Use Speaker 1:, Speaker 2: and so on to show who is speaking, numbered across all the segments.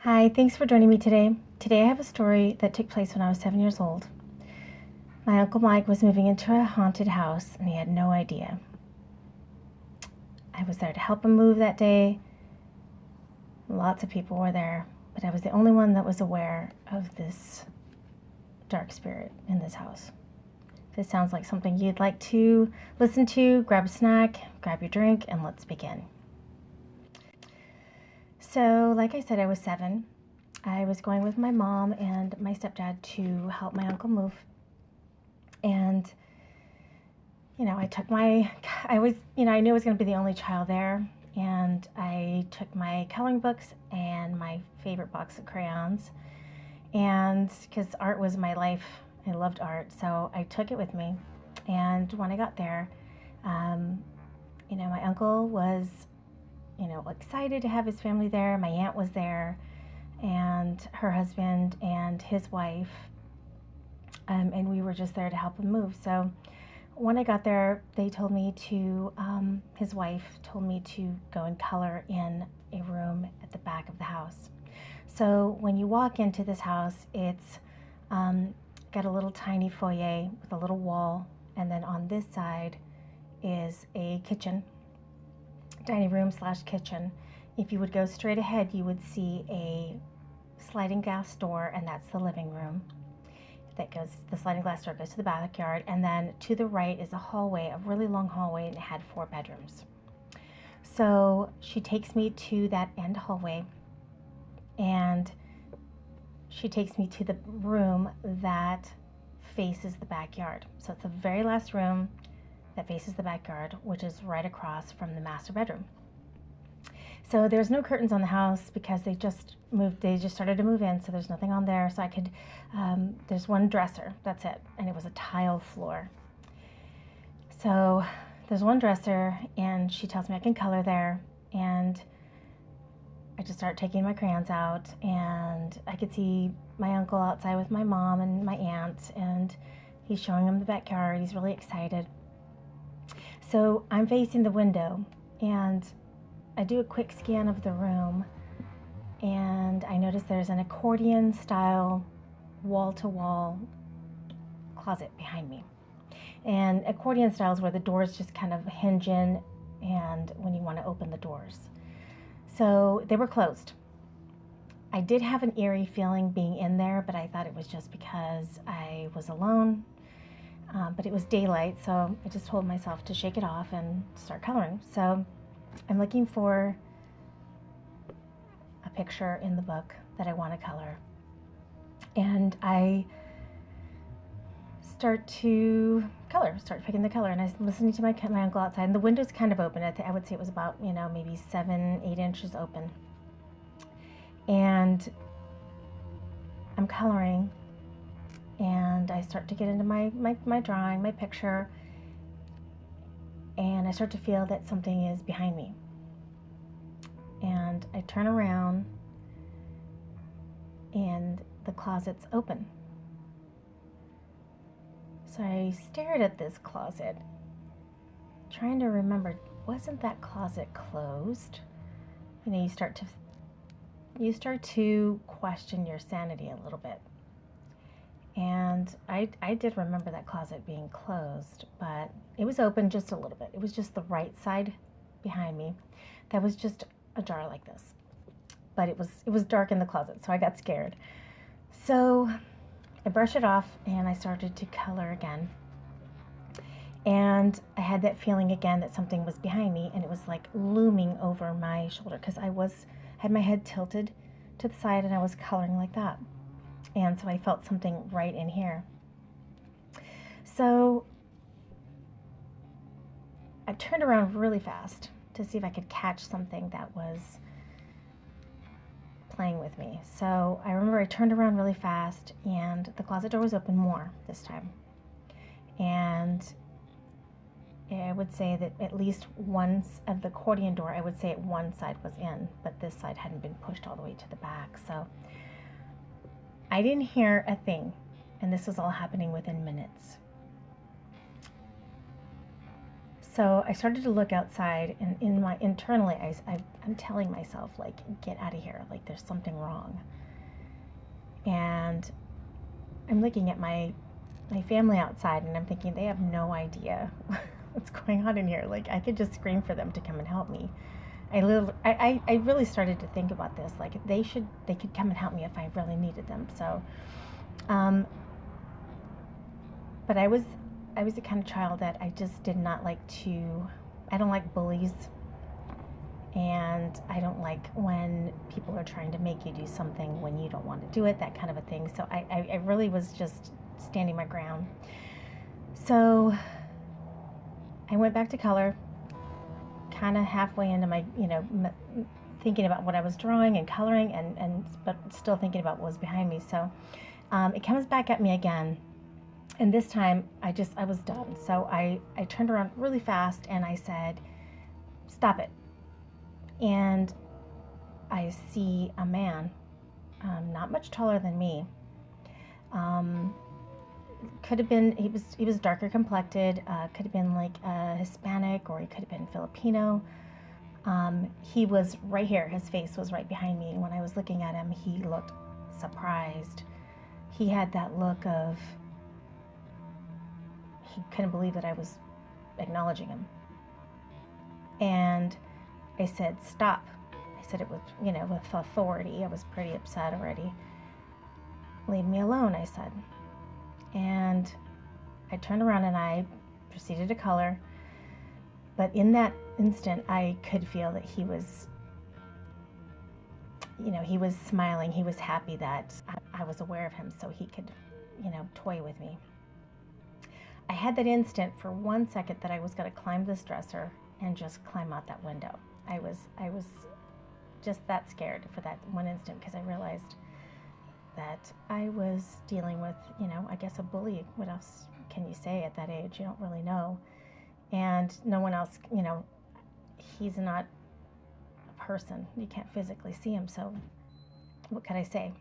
Speaker 1: Hi, thanks for joining me today. Today I have a story that took place when I was 7 years old. My Uncle Mike was moving into a haunted house and he had no idea. I was there to help him move that day. Lots of people were there, but I was the only one that was aware of this dark spirit in this house. If this sounds like something you'd like to listen to, grab a snack, grab your drink, and let's begin. So, like I said, I was 7. I was going with my mom and my stepdad to help my uncle move. And, I knew I was going to be the only child there. And I took my coloring books and my favorite box of crayons. And because art was my life, I loved art. So I took it with me. And when I got there, my uncle was, excited to have his family there. My aunt was there and her husband and his wife. And we were just there to help him move. So when I got there, they told me his wife told me to go and color in a room at the back of the house. So when you walk into this house, it's got a little tiny foyer with a little wall. And then on this side is a kitchen, dining room / kitchen. If you would go straight ahead, you would see a sliding glass door, and that's the living room. The sliding glass door goes to the backyard, and then to the right is a hallway, a really long hallway, and it had 4 bedrooms. So she takes me to that end hallway, and she takes me to the room that faces the backyard. So it's the very last room that faces the backyard, which is right across from the master bedroom. So there's no curtains on the house because they just started to move in, so there's nothing on there. So there's one dresser, that's it, and it was a tile floor. So there's one dresser, and she tells me I can color there, and I just start taking my crayons out, and I could see my uncle outside with my mom and my aunt, and he's showing them the backyard. He's really excited. So I'm facing the window, and I do a quick scan of the room, and I notice there's an accordion style wall-to-wall closet behind me. And accordion style is where the doors just kind of hinge in and when you want to open the doors. So they were closed. I did have an eerie feeling being in there, but I thought it was just because I was alone. But it was daylight, so I just told myself to shake it off and start coloring. So I'm looking for a picture in the book that I want to color. And I start picking the color, and I'm listening to my uncle outside, and the window's kind of open. I would say it was about, maybe 7-8 inches open. And I'm coloring, and I start to get into my drawing, my picture, and I start to feel that something is behind me. And I turn around, and the closet's open. So I stared at this closet, trying to remember, wasn't that closet closed? You start to question your sanity a little bit. And I did remember that closet being closed, but it was open just a little bit. It was just the right side behind me that was just ajar like this. But it was dark in the closet, so I got scared. So I brushed it off, and I started to color again. And I had that feeling again that something was behind me, and it was like looming over my shoulder because I had my head tilted to the side, and I was coloring like that. And so I felt something right in here. So I turned around really fast to see if I could catch something that was playing with me. So I remember I turned around really fast, and the closet door was open more this time. And I would say that at least one of the accordion door, I would say one side was in, but this side hadn't been pushed all the way to the back. So I didn't hear a thing, and this was all happening within minutes. So I started to look outside, and internally, I'm telling myself, like, get out of here, like there's something wrong. And I'm looking at my family outside, and I'm thinking they have no idea what's going on in here. Like, I could just scream for them to come and help me. I really started to think about this. Like, they could come and help me if I really needed them. So, but I was the kind of child that I just did not like to. I don't like bullies, and I don't like when people are trying to make you do something when you don't want to do it. That kind of a thing. So I really was just standing my ground. So I went back to color, kind of halfway into my, thinking about what I was drawing and coloring, but still thinking about what was behind me. So it comes back at me again, and this time I was done. So I turned around really fast and I said, "Stop it!" And I see a man, not much taller than me. Could have been, he was darker complected, could have been like Hispanic, or he could have been Filipino. He was right here, his face was right behind me, and when I was looking at him, he looked surprised. He had that look of, he couldn't believe that I was acknowledging him. And I said, "Stop." I said it with, with authority. I was pretty upset already. "Leave me alone," I said. And I turned around and I proceeded to color. But in that instant, I could feel that he was, he was smiling. He was happy that I was aware of him, so he could, toy with me. I had that instant for 1 second that I was going to climb this dresser and just climb out that window. I was just that scared for that one instant, because I realized that I was dealing with, I guess, a bully. What else can you say at that age? You don't really know. And no one else, he's not a person. You can't physically see him, so what could I say?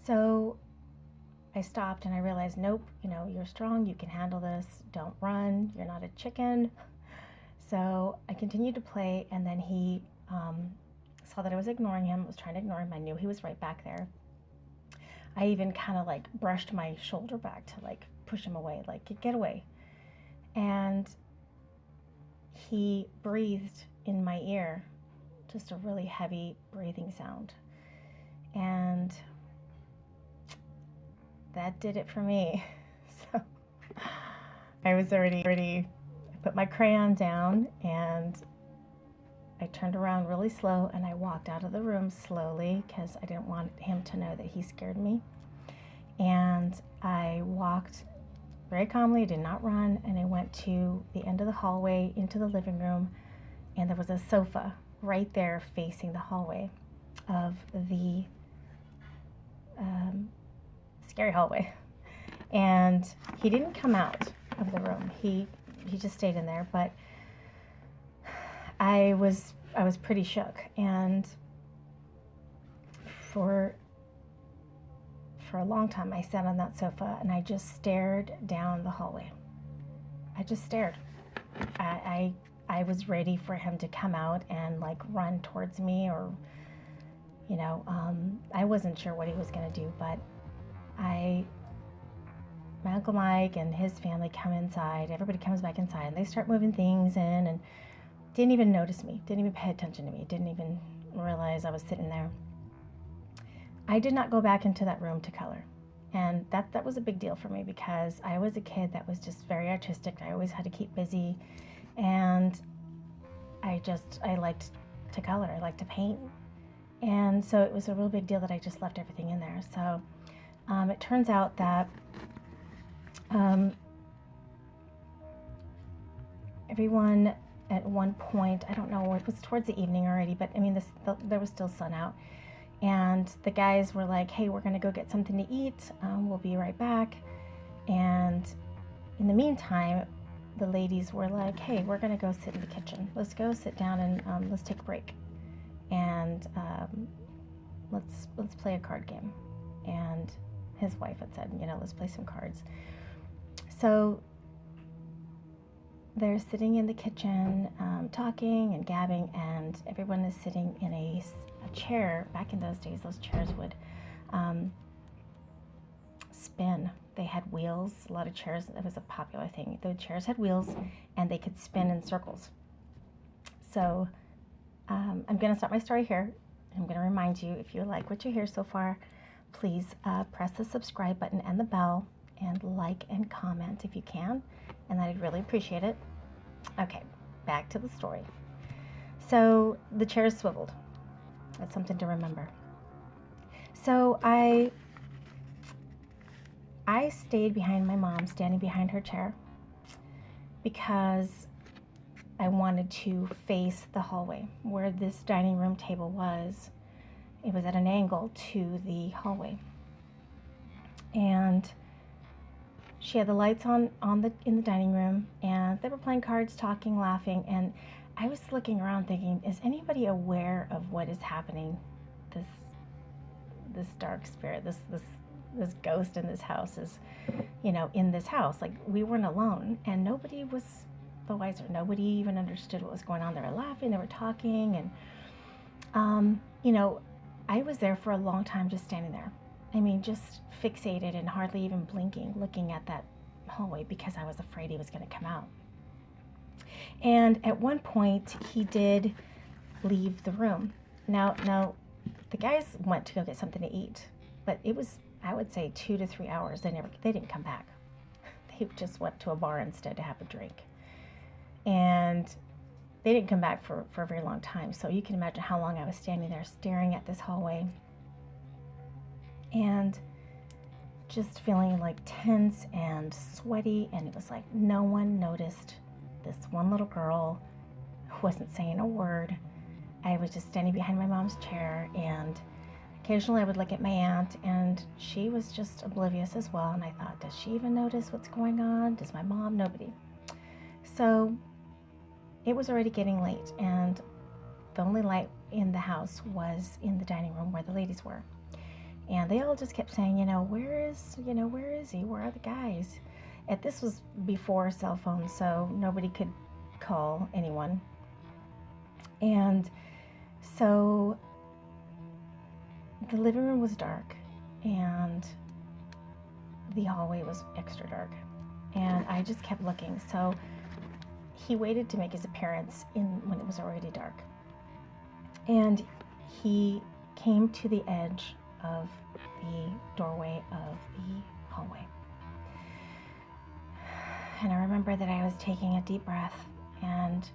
Speaker 1: So I stopped and I realized, nope, you're strong, you can handle this, don't run, you're not a chicken. So I continued to play, and then he saw that I was ignoring him, was trying to ignore him. I knew he was right back there. I even kind of like brushed my shoulder back to like push him away, like, get away. And he breathed in my ear, just a really heavy breathing sound. And that did it for me. So I was already, I put my crayon down, and I turned around really slow, and I walked out of the room slowly, because I didn't want him to know that he scared me. And I walked very calmly, did not run, and I went to the end of the hallway into the living room, and there was a sofa right there facing the hallway of the scary hallway. And he didn't come out of the room. He just stayed in there, but I was pretty shook, and for a long time I sat on that sofa and I just stared down the hallway. I just stared. I was ready for him to come out and like run towards me, or I wasn't sure what he was going to do, but my Uncle Mike and his family come inside. Everybody comes back inside, and they start moving things in, and didn't even notice me, didn't even pay attention to me, didn't even realize I was sitting there. I did not go back into that room to color. And that was a big deal for me, because I was a kid that was just very artistic. I always had to keep busy, and I liked to color, I liked to paint. And so it was a real big deal that I just left everything in there. So it turns out that everyone at one point, I don't know, it was towards the evening already, but I mean, there was still sun out. And the guys were like, "Hey, we're going to go get something to eat. We'll be right back." And in the meantime, the ladies were like, "Hey, we're going to go sit in the kitchen. Let's go sit down and let's take a break. And let's play a card game." And his wife had said, "Let's play some cards." So they're sitting in the kitchen, talking and gabbing, and everyone is sitting in a chair. Back in those days, those chairs would spin. They had wheels. A lot of chairs, it was a popular thing. The chairs had wheels and they could spin in circles. So I'm going to stop my story here. I'm going to remind you, if you like what you hear so far, please press the subscribe button and the bell, and like and comment if you can, and I'd really appreciate it. Okay, back to the story. So the chairs swiveled. That's something to remember. So I stayed behind my mom, standing behind her chair, because I wanted to face the hallway where this dining room table was. It was at an angle to the hallway. And she had the lights on in the dining room, and they were playing cards, talking, laughing, and I was looking around thinking, is anybody aware of what is happening? This dark spirit, this ghost in this house is, in this house. Like, we weren't alone, and nobody was the wiser. Nobody even understood what was going on. They were laughing, they were talking, and I was there for a long time, just standing there. I mean, just fixated and hardly even blinking, looking at that hallway, because I was afraid he was going to come out. And at one point, he did leave the room. Now, the guys went to go get something to eat, but it was, I would say, 2 to 3 hours. They didn't come back. They just went to a bar instead to have a drink. And they didn't come back for a very long time. So you can imagine how long I was standing there staring at this hallway and just feeling like tense and sweaty. And it was like no one noticed this one little girl who wasn't saying a word. I was just standing behind my mom's chair, and occasionally I would look at my aunt, and she was just oblivious as well. And I thought, does she even notice what's going on? Does my mom? Nobody. So it was already getting late, and the only light in the house was in the dining room where the ladies were. And they all just kept saying, where is he? Where are the guys? And this was before cell phones, so nobody could call anyone. And so the living room was dark, and the hallway was extra dark. And I just kept looking. So he waited to make his appearance when it was already dark. And he came to the edge of the doorway of the hallway. And I remember that I was taking a deep breath and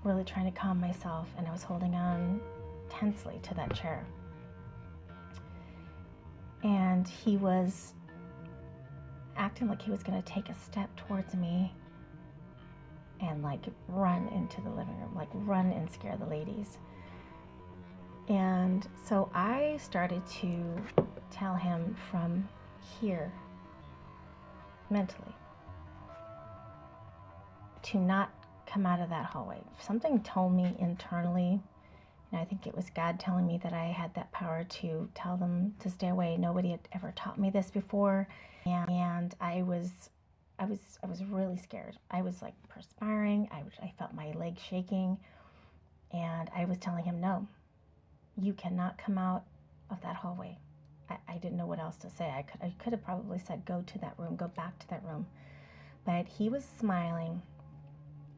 Speaker 1: really trying to calm myself, and I was holding on tensely to that chair. And he was acting like he was going to take a step towards me and run into the living room, run and scare the ladies. And so I started to tell him from here, mentally, to not come out of that hallway. Something told me internally, and I think it was God telling me that I had that power to tell them to stay away. Nobody had ever taught me this before, and I was really scared. I was perspiring. I felt my legs shaking, and I was telling him, no, you cannot come out of that hallway. I didn't know what else to say. I could have probably said, go to that room, go back to that room. But he was smiling,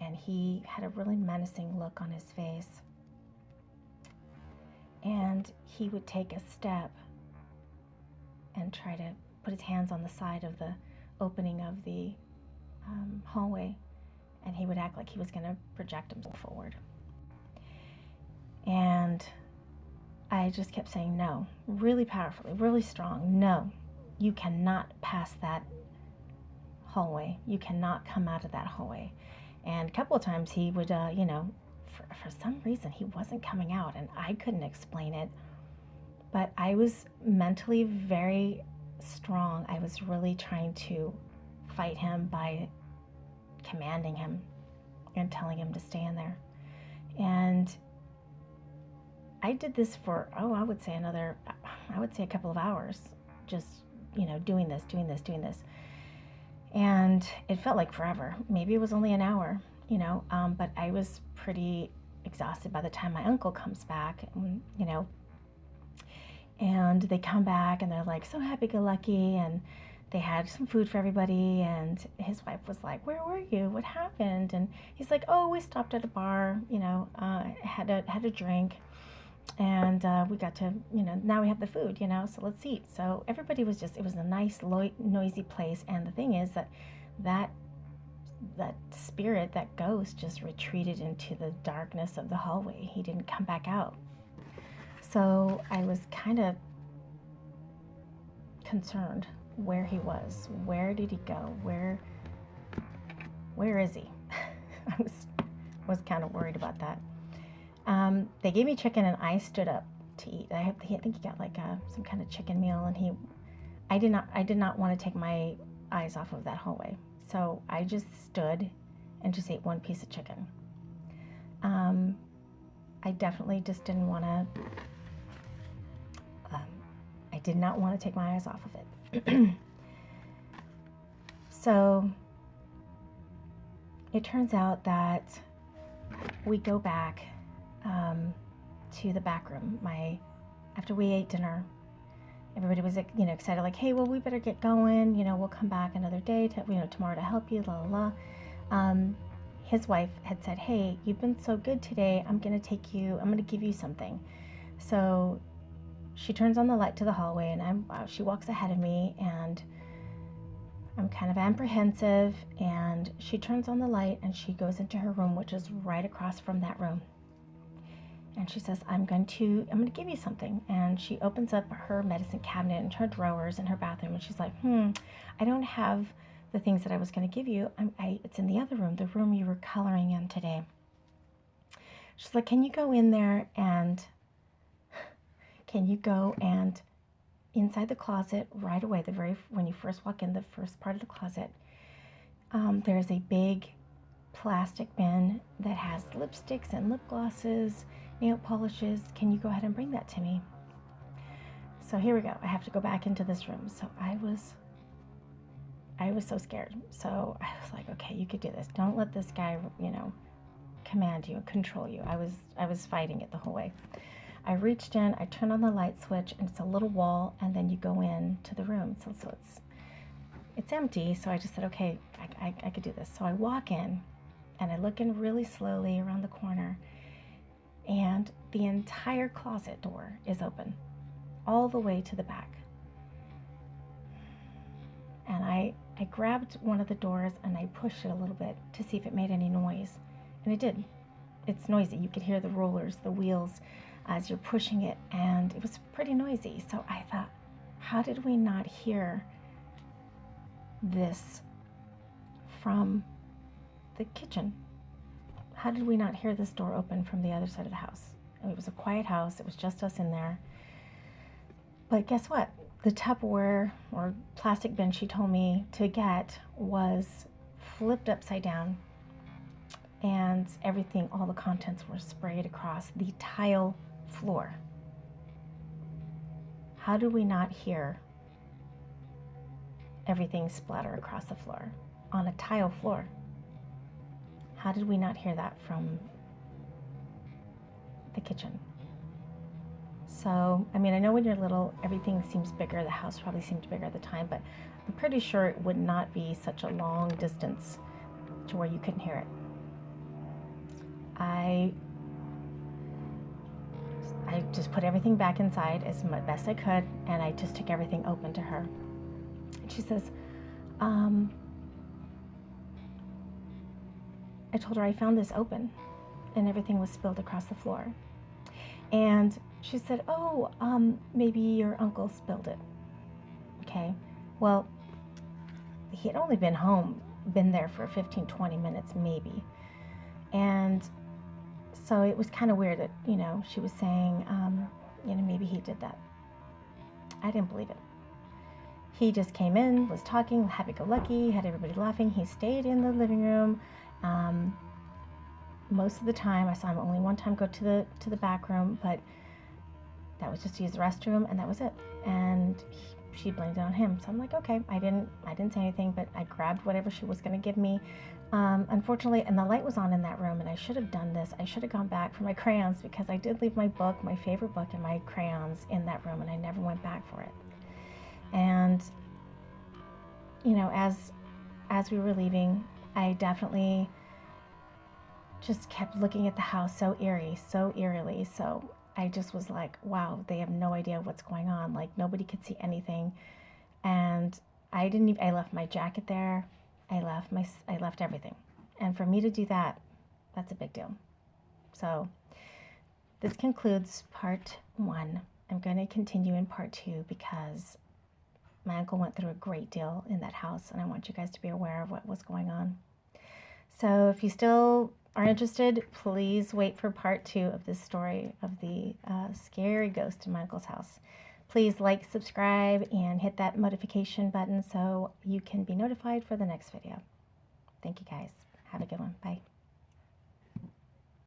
Speaker 1: and he had a really menacing look on his face. And he would take a step and try to put his hands on the side of the opening of the hallway, and he would act like he was going to project himself forward. And I just kept saying no, really powerfully, really strong. No, you cannot pass that hallway. You cannot come out of that hallway. And a couple of times he would, for some reason he wasn't coming out, and I couldn't explain it. But I was mentally very strong. I was really trying to fight him by commanding him and telling him to stay in there. And I did this for, I would say a couple of hours, just, doing this. And it felt like forever. Maybe it was only an hour, but I was pretty exhausted by the time my uncle comes back, and they come back and they're like so happy-go-lucky, and they had some food for everybody, and his wife was like, where were you? What happened? And he's like, oh, we stopped at a bar, had a drink, and we got to, now we have the food, so let's eat. So everybody was it was a nice, noisy place. And the thing is that spirit, that ghost, just retreated into the darkness of the hallway. He didn't come back out. So I was kind of concerned where he was. Where did he go? Where is he? I was kind of worried about that. They gave me chicken, and I stood up to eat. I think he got like some kind of chicken meal, and I did not want to take my eyes off of that hallway. So I just stood and just ate one piece of chicken. I definitely just didn't want to. I did not want to take my eyes off of it. So it turns out that we go back to the back room. After we ate dinner, everybody was excited, like, hey, well, we better get going. We'll come back another day tomorrow to help you. La la la. His wife had said, hey, you've been so good today. I'm going to give you something. So she turns on the light to the hallway, and she walks ahead of me, and I'm kind of apprehensive, and she turns on the light, and she goes into her room, which is right across from that room. And she says, I'm going to give you something. And she opens up her medicine cabinet and her drawers in her bathroom, and she's like, I don't have the things that I was going to give you. It's in the other room, the room you were coloring in today. She's like, can you go in there and inside the closet right away, when you first walk in, the first part of the closet, there's a big plastic bin that has lipsticks and lip glosses, nail polishes. Can you go ahead and bring that to me? So here we go. I have to go back into this room. So I was so scared. So I was like, okay, you could do this. Don't let this guy, command you, control you. I was fighting it the whole way. I reached in, I turned on the light switch, and it's a little wall, and then you go in to the room. So it's empty. So I just said, okay, I could do this. So I walk in, and I look in really slowly around the corner, and the entire closet door is open, all the way to the back. And I grabbed one of the doors, and I pushed it a little bit to see if it made any noise, and it did. It's noisy. You could hear the rollers, the wheels, as you're pushing it, and it was pretty noisy. So I thought, how did we not hear this from the kitchen? How did we not hear this door open from the other side of the house? It was a quiet house. It was just us in there. But guess what? The Tupperware or plastic bin she told me to get was flipped upside down, and everything, all the contents were sprayed across the tile floor. How do we not hear everything splatter across the floor on a tile floor? How did we not hear that from the kitchen? So, I know when you're little, everything seems bigger. The house probably seemed bigger at the time, but I'm pretty sure it would not be such a long distance to where you couldn't hear it. I just put everything back inside as best I could, and I just took everything open to her. And she says, I told her I found this open, and everything was spilled across the floor. And she said, oh, maybe your uncle spilled it. Okay, well, he had only been there for 15, 20 minutes maybe. And so it was kind of weird that, she was saying, maybe he did that. I didn't believe it. He just came in, was talking, happy-go-lucky, had everybody laughing. He stayed in the living room. Most of the time, I saw him only one time go to the back room, but That was just to use the restroom, and that was it. And she blamed it on him. So I'm like, okay, I didn't say anything, but I grabbed whatever she was going to give me. Unfortunately, and the light was on in that room, and I should have done this. I should have gone back for my crayons, because I did leave my book, my favorite book, and my crayons in that room, and I never went back for it. And, you know, as we were leaving, I definitely just kept looking at the house so eerily. So I just was like, wow, they have no idea what's going on. Like, nobody could see anything. And I left my jacket there. I left everything. And for me to do that, that's a big deal. So this concludes part 1. I'm going to continue in part 2, because my uncle went through a great deal in that house, and I want you guys to be aware of what was going on. So if you still are interested, please wait for part 2 of this story of the scary ghost in my uncle's house. Please like, subscribe, and hit that notification button so you can be notified for the next video. Thank you guys. Have a good one. Bye.